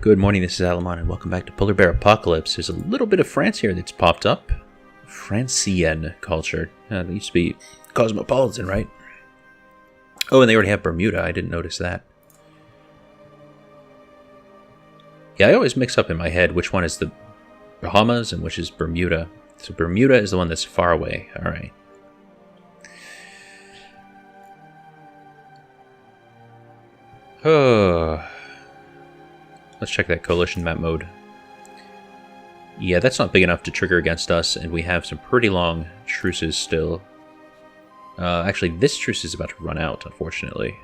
Good morning, this is Alamon, and welcome back to Polar Bear Apocalypse. There's a little bit of France here that's popped up. Francian culture. They used to be cosmopolitan, right? Oh, and they already have Bermuda. I didn't notice that. Yeah, I always mix up in my head which one is the Bahamas and which is Bermuda. So Bermuda is the one that's far away. All right. Oh. Let's check that coalition map mode. Yeah, that's not big enough to trigger against us, and we have some pretty long truces still. Actually, this truce is about to run out, unfortunately.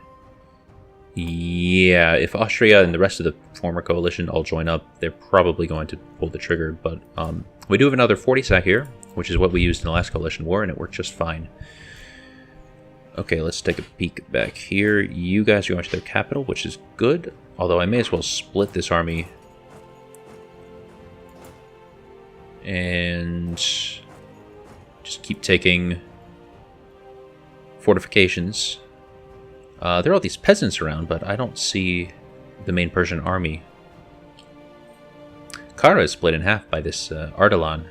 Yeah, if Austria and the rest of the former coalition all join up, they're probably going to pull the trigger, but we do have another 40 sack here, which is what we used in the last coalition war, and it worked just fine. Okay, let's take a peek back here. You guys are going to their capital, which is good. Although I may as well split this army. And just keep taking fortifications. There are all these peasants around, but I don't see the main Persian army. Kara is split in half by this Ardalan.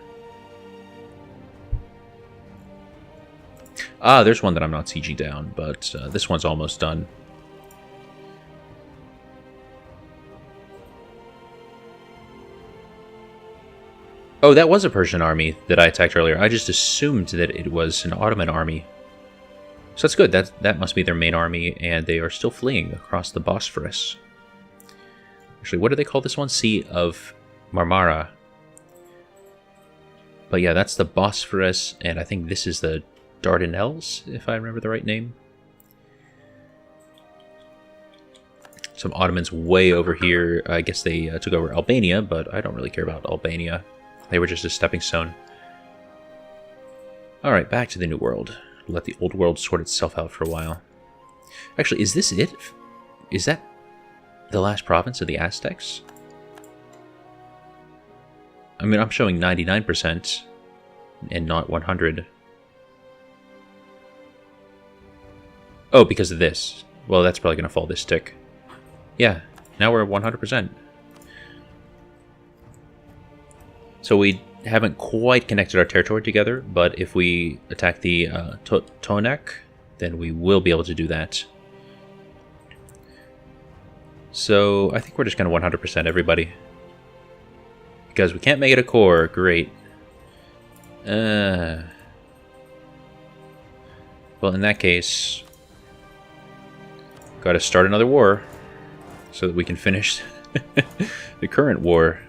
Ah, there's one that I'm not sieging down, but this one's almost done. Oh, that was a Persian army that I attacked earlier. I just assumed that it was an Ottoman army. So that's good. That must be their main army, and they are still fleeing across the Bosphorus. Actually, what do they call this one? Sea of Marmara. But yeah, that's the Bosphorus, and I think this is the Dardanelles, if I remember the right name. Some Ottomans way over here. I guess they took over Albania, but I don't really care about Albania. They were just a stepping stone. Alright, back to the New World. Let the Old World sort itself out for a while. Actually, is this it? Is that the last province of the Aztecs? I mean, I'm showing 99% and not 100. Oh, because of this. Well, that's probably going to fall this tick. Yeah, now we're 100%. So we haven't quite connected our territory together, but if we attack the Tonek, then we will be able to do that. So I think we're just going to 100% everybody. Because we can't make it a core. Great. Well, in that case, got to start another war so that we can finish the current war.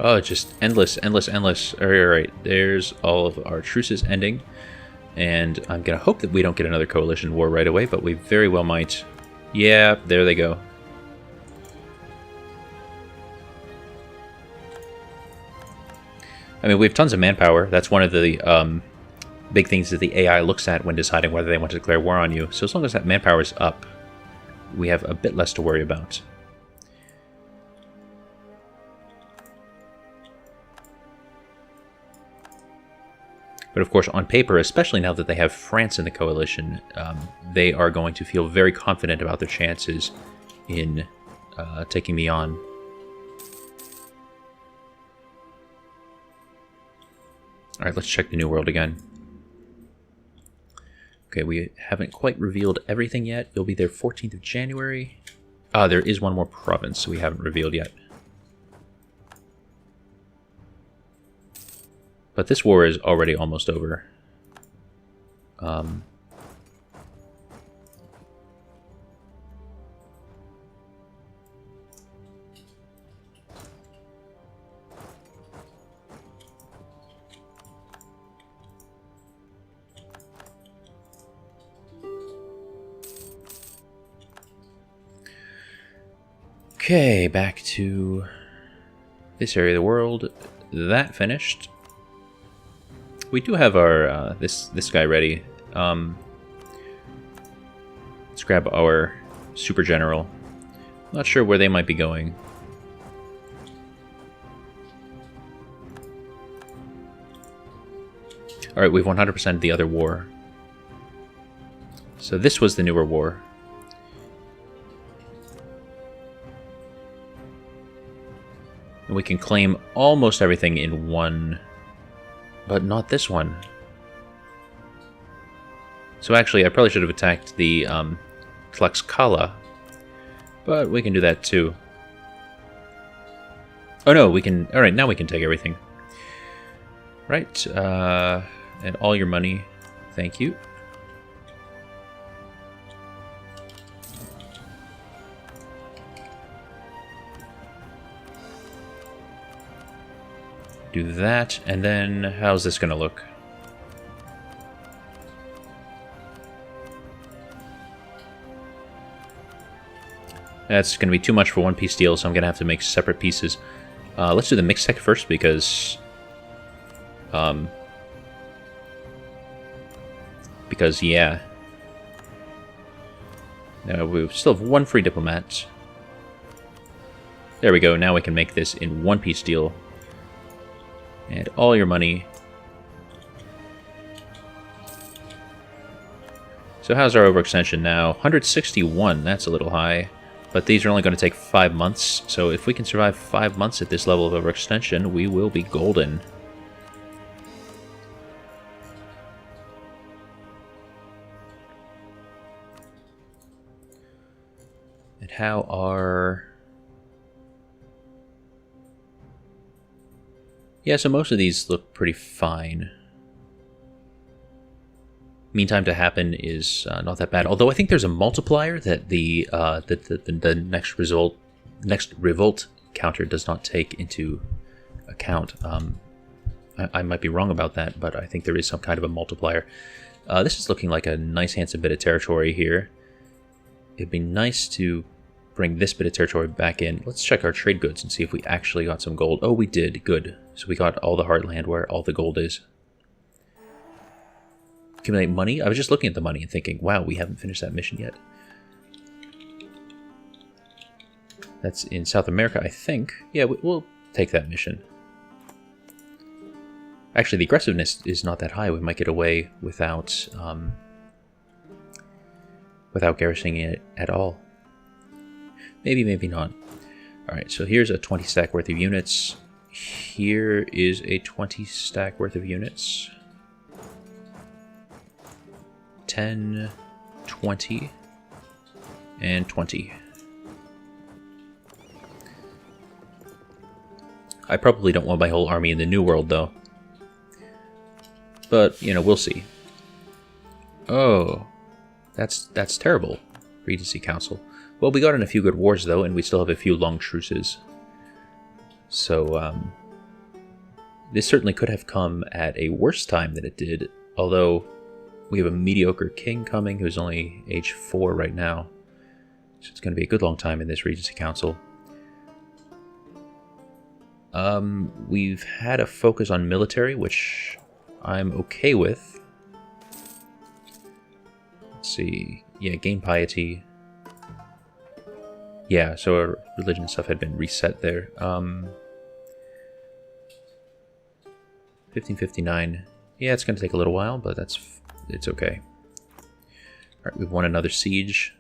Oh, just endless, endless, endless. Alright, there's all of our truces ending. And I'm going to hope that we don't get another coalition war right away, but we very well might. Yeah, there they go. I mean, we have tons of manpower. That's one of the big things that the AI looks at when deciding whether they want to declare war on you. So as long as that manpower is up, we have a bit less to worry about. But of course, on paper, especially now that they have France in the coalition, they are going to feel very confident about their chances in taking me on. Alright, let's check the New World again. Okay, we haven't quite revealed everything yet. You'll be there 14th of January. Ah, there is one more province we haven't revealed yet. But this war is already almost over. Okay, back to this area of the world. That finished. We do have our this guy ready. Let's grab our super general. Not sure where they might be going. All right, we've 100% the other war. So this was the newer war. And we can claim almost everything in one, but not this one. So actually, I probably should have attacked the Tlaxcala, but we can do that too. Oh no, we can... Alright, now we can take everything. Right, and all your money. Thank you. Do that, and then how's this gonna look? That's gonna be too much for one piece deal, so I'm gonna have to make separate pieces. Let's do the mixed tech first because yeah. Now we still have one free diplomat. There we go. Now we can make this in one piece deal. And all your money. So how's our overextension now? 161, that's a little high. But these are only going to take 5 months, so if we can survive 5 months at this level of overextension, we will be golden. And how are... Yeah, so most of these look pretty fine. Meantime to happen is not that bad. Although I think there's a multiplier that the next revolt counter does not take into account. I might be wrong about that, but I think there is some kind of a multiplier. This is looking like a nice, handsome bit of territory here. It'd be nice to bring this bit of territory back in. Let's check our trade goods and see if we actually got some gold. Oh, we did. Good. So we got all the heartland where all the gold is. Accumulate money? I was just looking at the money and thinking, wow, we haven't finished that mission yet. That's in South America, I think. Yeah, we'll take that mission. Actually, the aggressiveness is not that high. We might get away without garrisoning it at all. Maybe, maybe not. Alright, so here's a 20 stack worth of units. Here is a 20 stack worth of units. 10, 20, and 20. I probably don't want my whole army in the New World, though. But, you know, we'll see. Oh, that's terrible. Regency Council. Well, we got in a few good wars, though, and we still have a few long truces. So, this certainly could have come at a worse time than it did, although we have a mediocre king coming who's only age 4 right now. So it's going to be a good long time in this Regency Council. We've had a focus on military, which I'm okay with. Let's see. Yeah, gain piety. Yeah, so our religion stuff had been reset there. 1559. Yeah, it's going to take a little while, but it's okay. Alright, we've won another siege.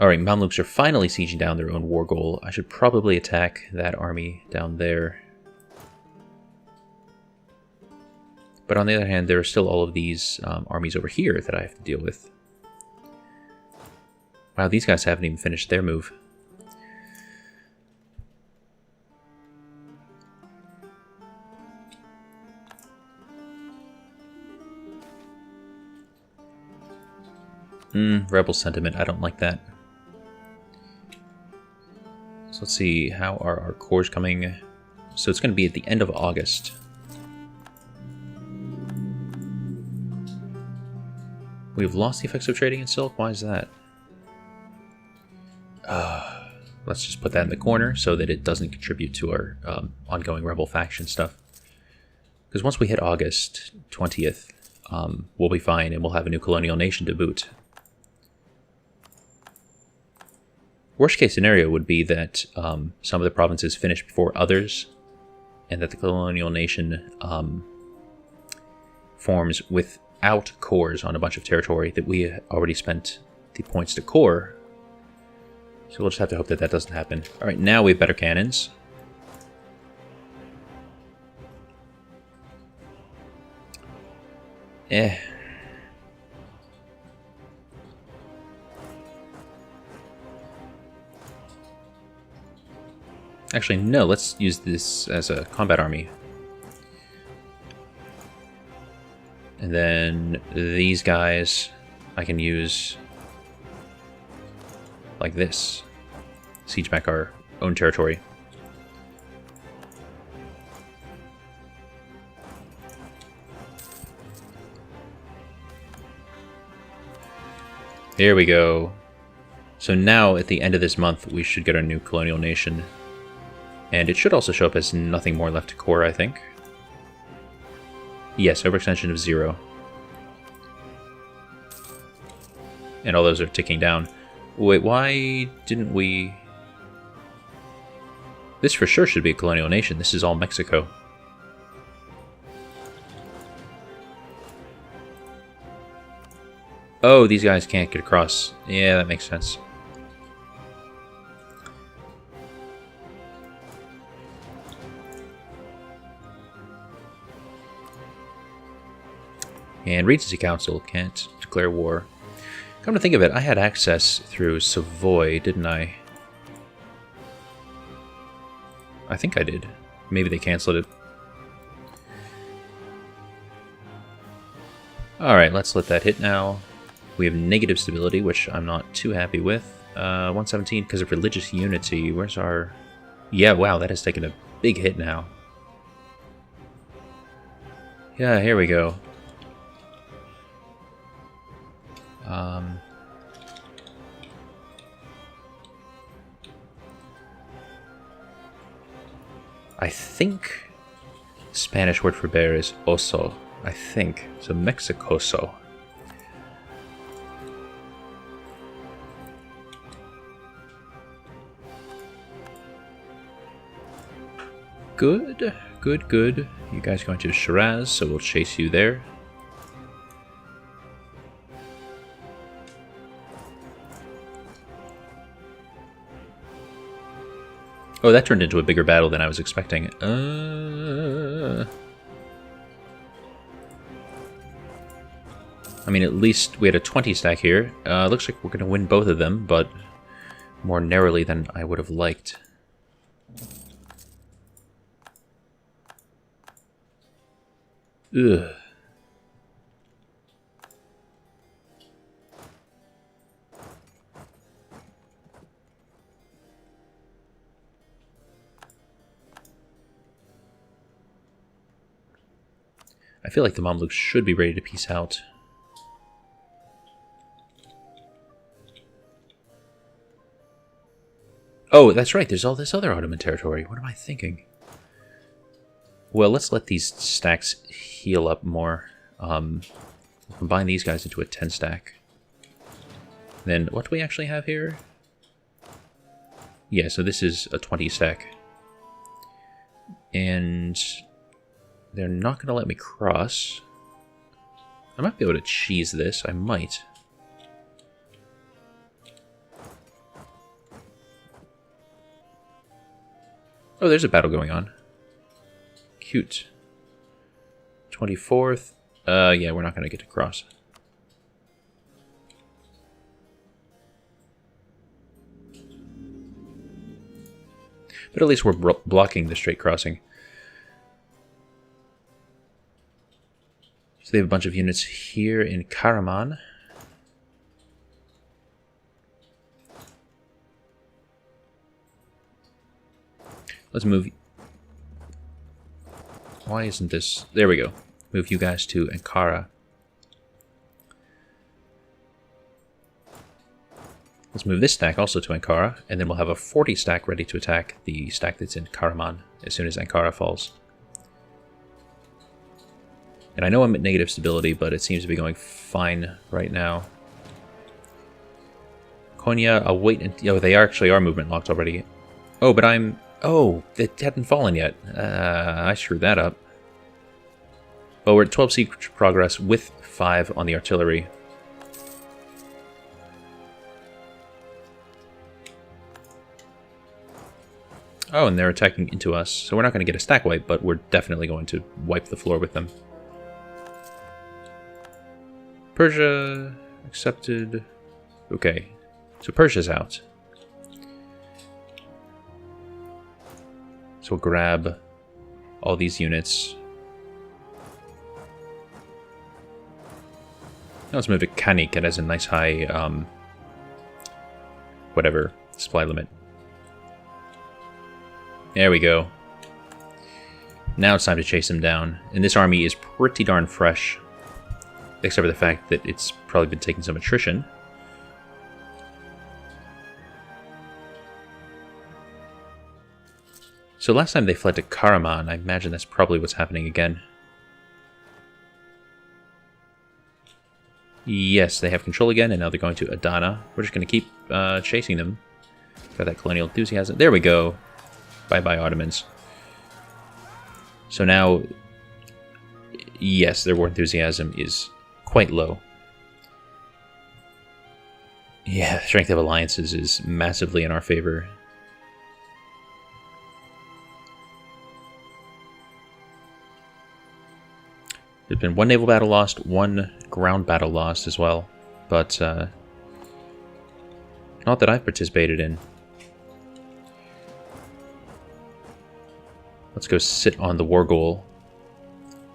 Alright, Mamluks are finally sieging down their own war goal. I should probably attack that army down there. But on the other hand, there are still all of these armies over here that I have to deal with. Wow, these guys haven't even finished their move. Rebel sentiment, I don't like that. So let's see, how are our cores coming? So it's going to be at the end of August. We've lost the effects of trading in silk? Why is that? Let's just put that in the corner so that it doesn't contribute to our ongoing rebel faction stuff. Because once we hit August 20th, we'll be fine, and we'll have a new colonial nation to boot. Worst case scenario would be that some of the provinces finish before others, and that the colonial nation forms without cores on a bunch of territory that we already spent the points to core. So we'll just have to hope that that doesn't happen. Alright, now we have better cannons. Actually, no, let's use this as a combat army. And then these guys I can use like this. Siege back our own territory. There we go. So now, at the end of this month, we should get our new colonial nation. And it should also show up as nothing more left to core, I think. Yes, overextension of 0. And all those are ticking down. Wait, why didn't we... This for sure should be a colonial nation. This is all Mexico. Oh, these guys can't get across. Yeah, that makes sense. And Regency Council can't declare war. Come to think of it, I had access through Savoy, didn't I? I think I did. Maybe they cancelled it. Alright, let's let that hit now. We have negative stability, which I'm not too happy with. 117 because of religious unity. Where's our... Yeah, wow, that has taken a big hit now. Yeah, here we go. I think Spanish word for bear is oso. I think. So Mexicoso. Good, good, good. You guys going to Shiraz, so we'll chase you there. Oh, that turned into a bigger battle than I was expecting. I mean, at least we had a 20 stack here. Looks like we're going to win both of them, but more narrowly than I would have liked. Ugh. I feel like the Mamluks should be ready to peace out. Oh, that's right, there's all this other Ottoman territory. What am I thinking? Well, let's let these stacks heal up more. We'll combine these guys into a 10 stack. Then, what do we actually have here? Yeah, so this is a 20 stack. And they're not going to let me cross. I might be able to cheese this. I might. Oh, there's a battle going on. Cute. 24th. Yeah, we're not going to get to cross. But at least we're blocking the straight crossing. So they have a bunch of units here in Karaman. Let's move. Why isn't this? There we go. Move you guys to Ankara. Let's move this stack also to Ankara, and then we'll have a 40 stack ready to attack the stack that's in Karaman as soon as Ankara falls. And I know I'm at negative stability, but it seems to be going fine right now. Konya, I'll wait until... Oh, they actually are movement locked already. Oh, but I'm... Oh, it hadn't fallen yet. I screwed that up. Well, we're at 12 siege progress with 5 on the artillery. Oh, and they're attacking into us. So we're not going to get a stack wipe, but we're definitely going to wipe the floor with them. Persia accepted. Okay, so Persia's out. So we'll grab all these units. Now let's move to Kanik. It has a nice high, whatever, supply limit. There we go. Now it's time to chase him down. And this army is pretty darn fresh. Except for the fact that it's probably been taking some attrition. So last time they fled to Karaman. I imagine that's probably what's happening again. Yes, they have control again, and now they're going to Adana. We're just going to keep chasing them. Got that colonial enthusiasm. There we go. Bye-bye, Ottomans. So now, yes, their war enthusiasm is quite low. Yeah, strength of alliances is massively in our favor. There's been 1 naval battle lost, 1 ground battle lost as well, but not that I've participated in. Let's go sit on the war goal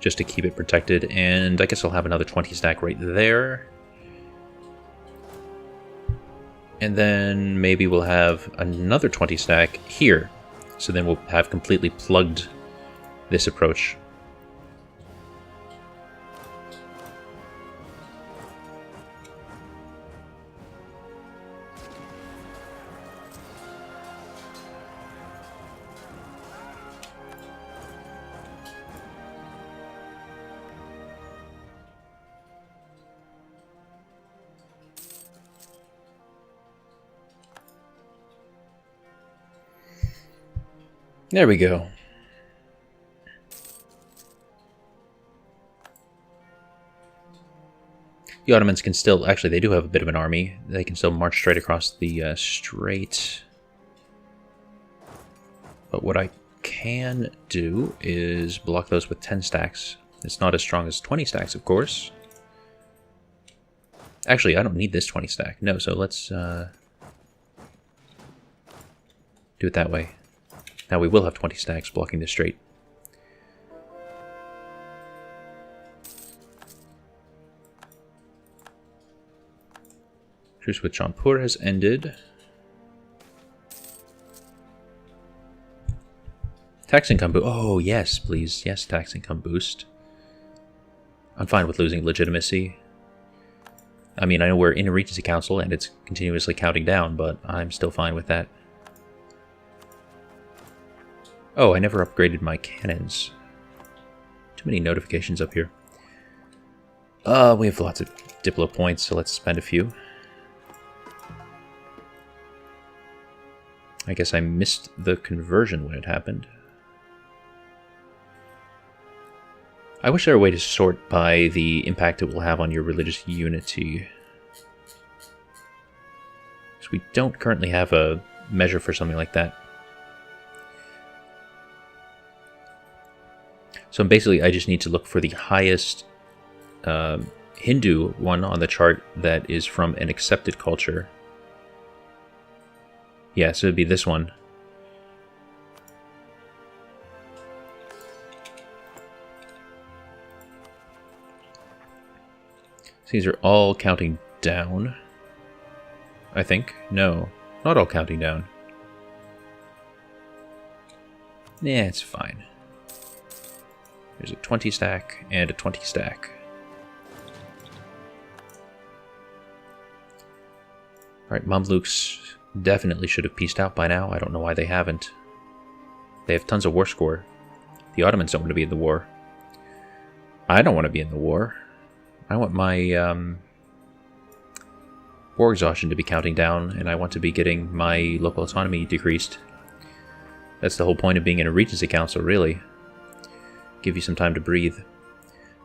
just to keep it protected, and I guess I'll have another 20 stack right there. And then maybe we'll have another 20 stack here, so then we'll have completely plugged this approach. There we go. The Ottomans can still... Actually, they do have a bit of an army. They can still march straight across the strait. But what I can do is block those with 10 stacks. It's not as strong as 20 stacks, of course. Actually, I don't need this 20 stack. No, so let's do it that way. Now we will have 20 stacks blocking the strait. Truce with Jaunpur has ended. Tax income boost. Oh, yes, please. Yes, tax income boost. I'm fine with losing legitimacy. I mean, I know we're in a Regency Council and it's continuously counting down, but I'm still fine with that. Oh, I never upgraded my cannons. Too many notifications up here. We have lots of Diplo points, so let's spend a few. I guess I missed the conversion when it happened. I wish there were a way to sort by the impact it will have on your religious unity. Because we don't currently have a measure for something like that. So basically, I just need to look for the highest Hindu one on the chart that is from an accepted culture. Yeah, so it'd be this one. So these are all counting down, I think. No, not all counting down. Yeah, it's fine. There's a 20 stack and a 20 stack. Alright, Mamluks definitely should have peaced out by now. I don't know why they haven't. They have tons of war score. The Ottomans don't want to be in the war. I don't want to be in the war. I want my war exhaustion to be counting down, and I want to be getting my local autonomy decreased. That's the whole point of being in a Regency Council, really. Give you some time to breathe.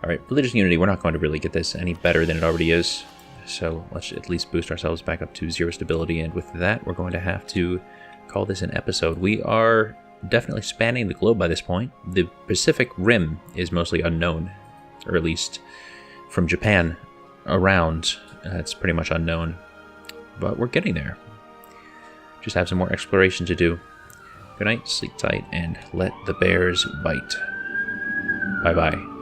Alright, religious unity, we're not going to really get this any better than it already is. So let's at least boost ourselves back up to 0 stability, and with that, we're going to have to call this an episode. We are definitely spanning the globe by this point. The Pacific Rim is mostly unknown, or at least from Japan around, it's pretty much unknown. But we're getting there. Just have some more exploration to do. Good night, sleep tight, and let the bears bite. Bye-bye.